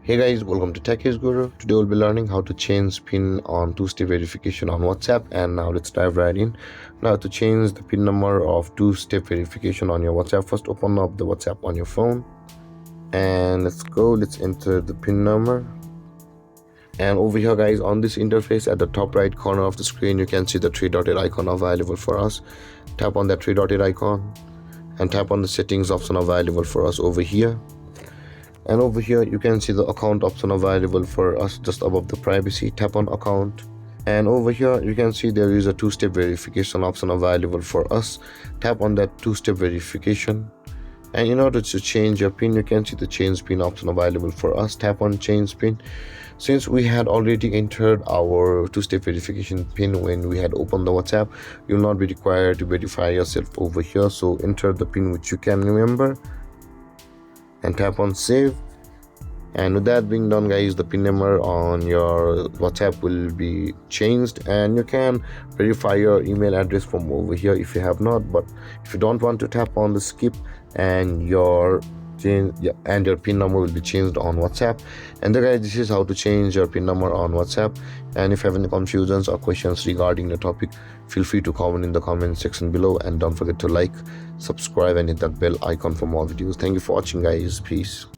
Hey guys, welcome to Tech is Guru. Today we'll be learning how to change PIN on two-step verification on WhatsApp. And now let's dive right in. Now to change the PIN number of two-step verification on your WhatsApp, first open up the WhatsApp on your phone. And let's enter the PIN number. And over here guys, on this interface at the top right corner of the screen, you can see the three-dotted icon available for us. Tap on that three-dotted icon and tap on the settings option available for us over here. And over here you can see the account option available for us just above the privacy. Tap on account, and over here you can see there is a two-step verification option available for us. Tap on that two-step verification, and in order to change your PIN, you can see the change PIN option available for us. Tap on change PIN. Since we had already entered our two-step verification PIN when we had opened the WhatsApp, you will not be required to verify yourself over here. So enter the PIN which you can remember and tap on save. And with that being done guys, the PIN number on your WhatsApp will be changed, and you can verify your email address from over here if you have not. But if you don't want to, tap on the skip, and your PIN number will be changed on WhatsApp. And then guys, this is how to change your PIN number on WhatsApp. And if you have any confusions or questions regarding the topic, feel free to comment in the comment section below, and don't forget to like, subscribe and hit that bell icon for more videos. Thank you for watching guys. Peace.